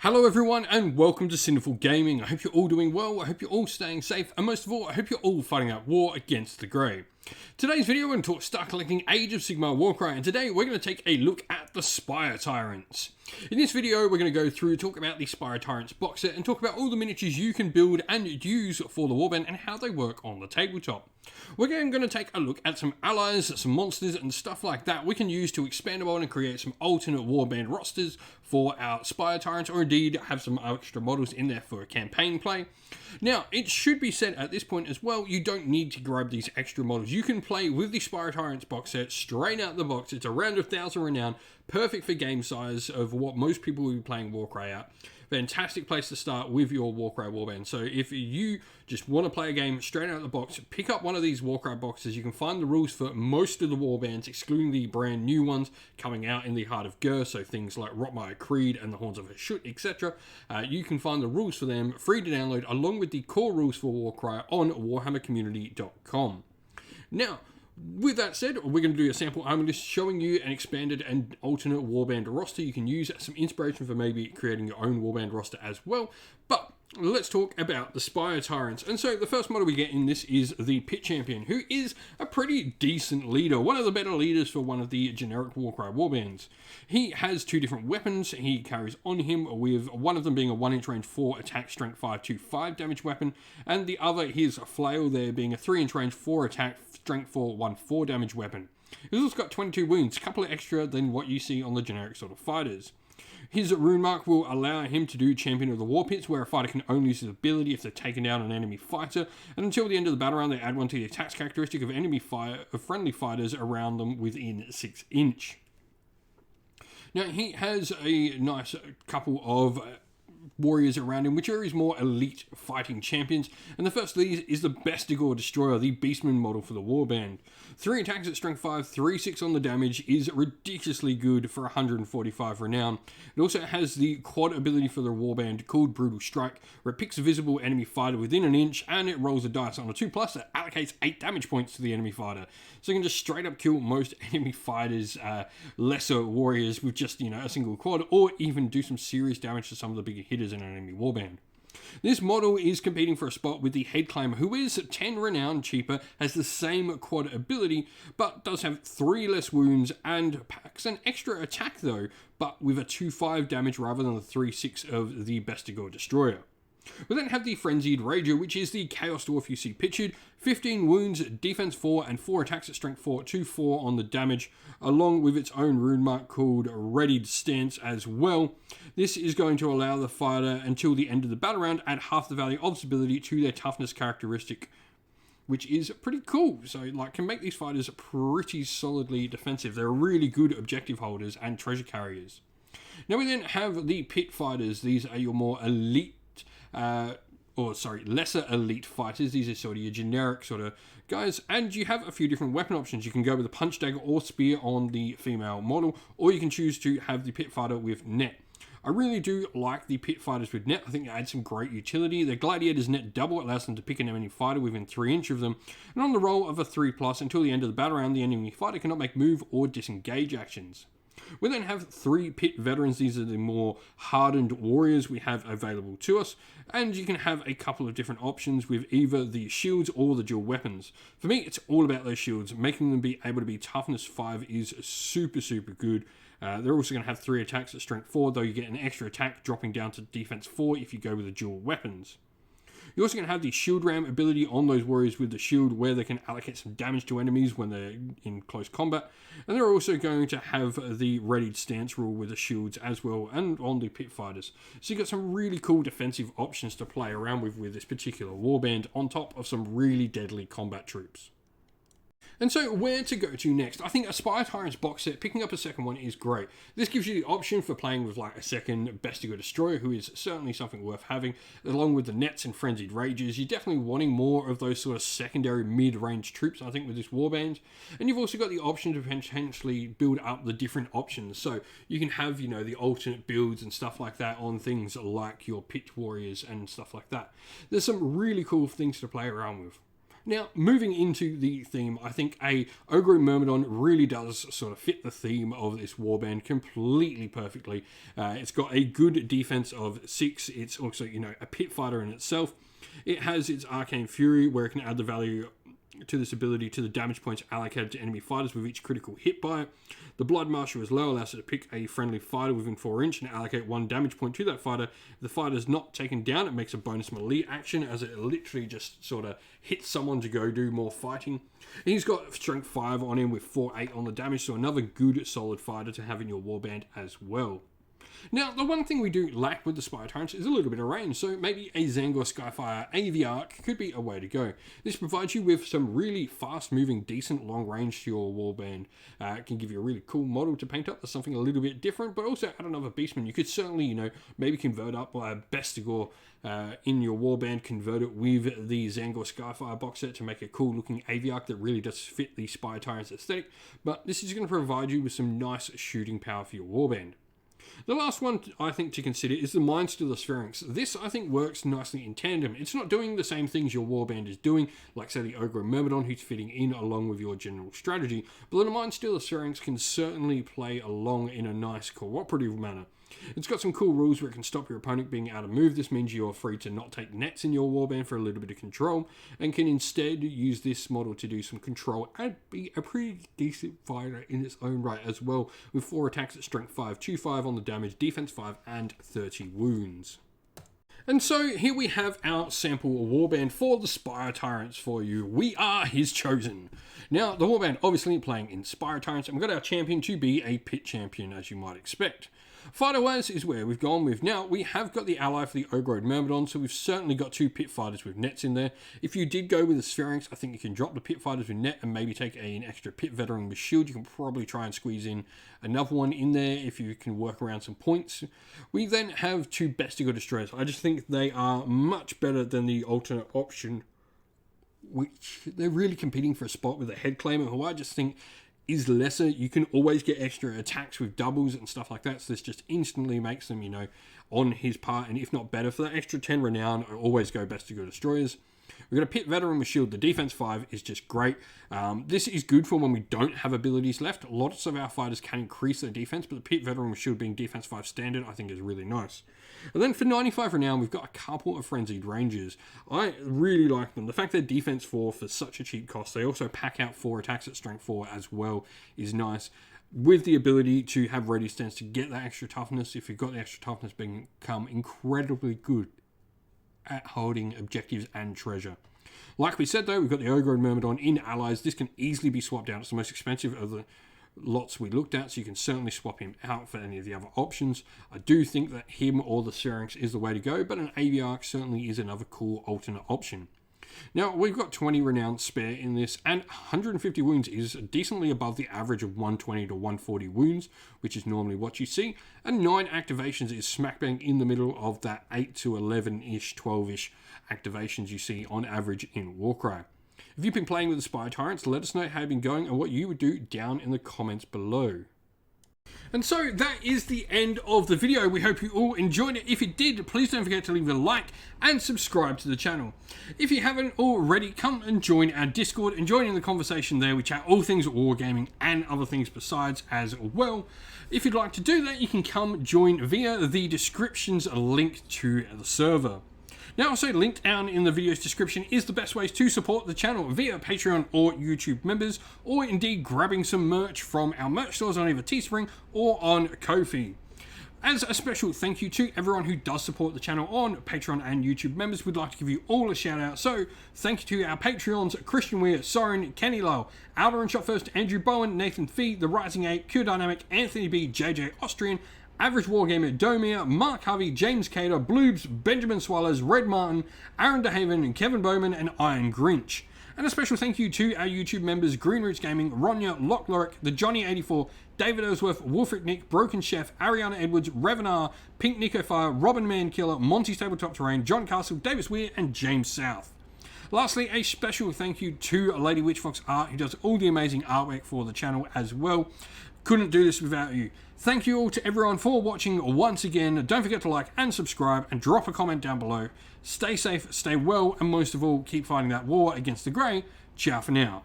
Hello everyone and welcome to Sinful Gaming. I hope you're all doing well, I hope you're all staying safe, and most of all, I hope you're all fighting out war against the grey. Today's video we're going to start collecting Age of Sigmar Warcry, and today we're going to take a look at the Spire Tyrants. In this video we're going to go through, talk about the Spire Tyrants box set, and talk about all the miniatures you can build and use for the warband and how they work on the tabletop. We're then going to take a look at some allies, some monsters and stuff like that we can use to expand upon and create some alternate warband rosters for our Spire Tyrants, or indeed have some extra models in there for a campaign play. Now, it should be said at this point as well, you don't need to grab these extra models. You can play with the Spire Tyrants box set straight out the box. It's around 1,000 renown, perfect for game size of what most people will be playing Warcry at. Fantastic place to start with your Warcry warband. So if you just want to play a game straight out of the box, pick up one of these Warcry boxes. You can find the rules for most of the warbands, excluding the brand new ones coming out in the Heart of Gur, so things like Rotmire Creed and the Horns of Hashut, etc. You can find the rules for them free to download, along with the core rules for Warcry on warhammercommunity.com. Now, with that said, we're going to do a sample army list showing you an expanded and alternate warband roster. You can use some inspiration for maybe creating your own warband roster as well. But let's talk about the Spire Tyrants. And so the first model we get in this is the Pit Champion, who is a pretty decent leader, one of the better leaders for one of the generic Warcry warbands. He has two different weapons he carries on him, with one of them being a 1-inch range 4 attack strength 5 to 5 damage weapon, and the other, his flail there, being a 3-inch range 4 attack strength 4 1 4 damage weapon. He's also got 22 wounds, a couple of extra than what you see on the generic sort of fighters. His rune mark will allow him to do Champion of the War Pits, where a fighter can only use his ability if they've taken down an enemy fighter, and until the end of the battle round they add one to the attacks characteristic of friendly fighters around them within 6 inch. Now he has a nice couple of warriors around him, which are his more elite fighting champions, and the first of these is the Bestigor Destroyer, the Beastman model for the warband. 3 attacks at strength 5, 3/6 on the damage is ridiculously good for 145 renown. It also has the quad ability for the warband called Brutal Strike, where it picks a visible enemy fighter within an inch and it rolls a dice. On a 2+, it allocates 8 damage points to the enemy fighter, so you can just straight up kill most enemy fighters, lesser warriors, with just a single quad, or even do some serious damage to some of the bigger hitters in an enemy warband. This model is competing for a spot with the Headclimber, who is 10 renown cheaper, has the same quad ability, but does have 3 less wounds and packs an extra attack though, but with a 2/5 damage rather than the 3/6 of the Bestigor Destroyer. We then have the Frenzied Rager, which is the Chaos Dwarf you see pictured. 15 wounds, defense 4, and 4 attacks at strength 4, 2/4 on the damage, along with its own rune mark called Readied Stance as well. This is going to allow the fighter, until the end of the battle round, add half the value of its ability to their toughness characteristic, which is pretty cool. So, can make these fighters pretty solidly defensive. They're really good objective holders and treasure carriers. Now we then have the Pit Fighters. These are your more elite lesser elite fighters. These are sort of your generic sort of guys, and you have a few different weapon options. You can go with a punch dagger or spear on the female model, or you can choose to have the Pit Fighter with net. I really do like the Pit Fighters with net. I think they add some great utility. The Gladiator's net double allows them to pick an enemy fighter within 3 inch of them, and on the roll of a 3+, until the end of the battle round, the enemy fighter cannot make move or disengage actions. We then have 3 Pit Veterans. These are the more hardened warriors we have available to us, and you can have a couple of different options with either the shields or the dual weapons. For me, it's all about those shields. Making them be able to be toughness 5 is super good. They're also going to have 3 attacks at strength 4, though you get an extra attack dropping down to defense 4 if you go with the dual weapons. You're also going to have the Shield Ram ability on those warriors with the shield, where they can allocate some damage to enemies when they're in close combat. And they're also going to have the Readied Stance rule with the shields as well, and on the Pit Fighters. So you've got some really cool defensive options to play around with this particular warband, on top of some really deadly combat troops. And so where to go to next? I think a Spire Tyrants box set, picking up a second one is great. This gives you the option for playing with a second Bestigor Destroyer, who is certainly something worth having, along with the Nets and Frenzied Rages. You're definitely wanting more of those sort of secondary mid-range troops, I think, with this warband. And you've also got the option to potentially build up the different options. So you can have, the alternate builds and stuff like that on things like your Pit Warriors and stuff like that. There's some really cool things to play around with. Now, moving into the theme, I think a Ogre Myrmidon really does sort of fit the theme of this warband completely perfectly. It's got a good defense of 6. It's also, a pit fighter in itself. It has its Arcane Fury, where it can add the value to this ability to the damage points allocated to enemy fighters with each critical hit by it. The Blood Marshal as well allows it to pick a friendly fighter within 4 inch and allocate 1 damage point to that fighter. If the fighter is not taken down, it makes a bonus melee action, as it literally just sort of hits someone to go do more fighting. He's got Strength 5 on him with 4/8 on the damage, so another good solid fighter to have in your warband as well. Now, the one thing we do lack with the Spire Tyrants is a little bit of range, so maybe a Zangor Skyfire AV Arc could be a way to go. This provides you with some really fast-moving, decent long range to your warband. It can give you a really cool model to paint up. That's something a little bit different, but also add another Beastman. You could certainly, maybe convert up Bestigor in your warband, convert it with the Zangor Skyfire box set to make a cool-looking AV Arc that really does fit the Spire Tyrants aesthetic, but this is going to provide you with some nice shooting power for your warband. The last one I think to consider is the Mindstealer Sphinx. This I think works nicely in tandem. It's not doing the same things your warband is doing, like say the Ogre Myrmidon, who's fitting in along with your general strategy, but the Mindstealer Sphinx can certainly play along in a nice cooperative manner. It's got some cool rules where it can stop your opponent being able to move. This means you're free to not take nets in your warband for a little bit of control, and can instead use this model to do some control and be a pretty decent fighter in its own right as well, with 4 attacks at Strength 5, 2/5 on the damage, Defense 5, and 30 wounds. And so here we have our sample warband for the Spire Tyrants for you. We are his chosen. Now, the warband obviously playing in Spire Tyrants, and we've got our champion to be a pit champion, as you might expect. Fighter-wise is where we've gone with. Now, we have got the ally for the Ogre Myrmidon, so we've certainly got 2 pit fighters with nets in there. If you did go with the Sphinx, I think you can drop the pit fighters with net and maybe take an extra pit veteran with shield. You can probably try and squeeze in another one in there if you can work around some points. We then have 2 Bestigor Destroyers. I just think they are much better than the alternate option, which they're really competing for a spot with a Head Claimer, who I just think is lesser. You can always get extra attacks with doubles and stuff like that, so this just instantly makes them, on his part, and if not better. For that extra 10 renown, I always go Bestigor Destroyers. We've got a pit veteran with shield. The defense 5 is just great. This is good for when we don't have abilities left. Lots of our fighters can increase their defense, but the pit veteran with shield being defense 5 standard, I think is really nice. And then for 95 renown, we've got a couple of Frenzied Rangers. I really like them. The fact they're defense 4 for such a cheap cost, they also pack out 4 attacks at strength 4 as well, is nice. With the ability to have ready stance to get that extra toughness, if you've got the extra toughness, become incredibly good at holding objectives and treasure. Like we said though, we've got the Ogre and Myrmidon in allies. This can easily be swapped out. It's the most expensive of the lots we looked at, so you can certainly swap him out for any of the other options. I do think that him or the Syrinx is the way to go, but an AV Arc certainly is another cool alternate option. Now, we've got 20 renown spare in this, and 150 wounds is decently above the average of 120 to 140 wounds, which is normally what you see, and 9 activations is smack bang in the middle of that 8 to 11-ish, 12-ish activations you see on average in Warcry. If you've been playing with the Spire Tyrants, let us know how you've been going and what you would do down in the comments below. And so that is the end of the video. We hope you all enjoyed it. If you did, please don't forget to leave a like and subscribe to the channel. If you haven't already, come and join our Discord and join in the conversation there. We chat all things wargaming and other things besides as well. If you'd like to do that, you can come join via the descriptions link to the server. Now, also linked down in the video's description is the best ways to support the channel via Patreon or YouTube members, or indeed grabbing some merch from our merch stores on either Teespring or on Ko-fi. As a special thank you to everyone who does support the channel on Patreon and YouTube members, we'd like to give you all a shout out. So thank you to our Patreons, Christian Weir, Soren, Kenny Lyle, Alder and Shot First, Andrew Bowen, Nathan Fee, The Rising 8, Q Dynamic, Anthony B, JJ Austrian, Average Wargamer, Domir, Mark Harvey, James Cater, Bloobs, Benjamin Swallows, Red Martin, Aaron DeHaven, Kevin Bowman, and Iron Grinch. And a special thank you to our YouTube members, Green Roots Gaming, Ronya, Lock Lorick, The Johnny84, David Ellsworth, Wolfric Nick, Broken Chef, Ariana Edwards, Revenar, Pink Nico Fire, Robin Man Killer, Monty Tabletop Terrain, John Castle, Davis Weir, and James South. Lastly, a special thank you to Lady Witchfox Art, who does all the amazing artwork for the channel as well. Couldn't do this without you. Thank you all to everyone for watching once again. Don't forget to like and subscribe and drop a comment down below. Stay safe, stay well, and most of all, keep fighting that war against the Grey. Ciao for now.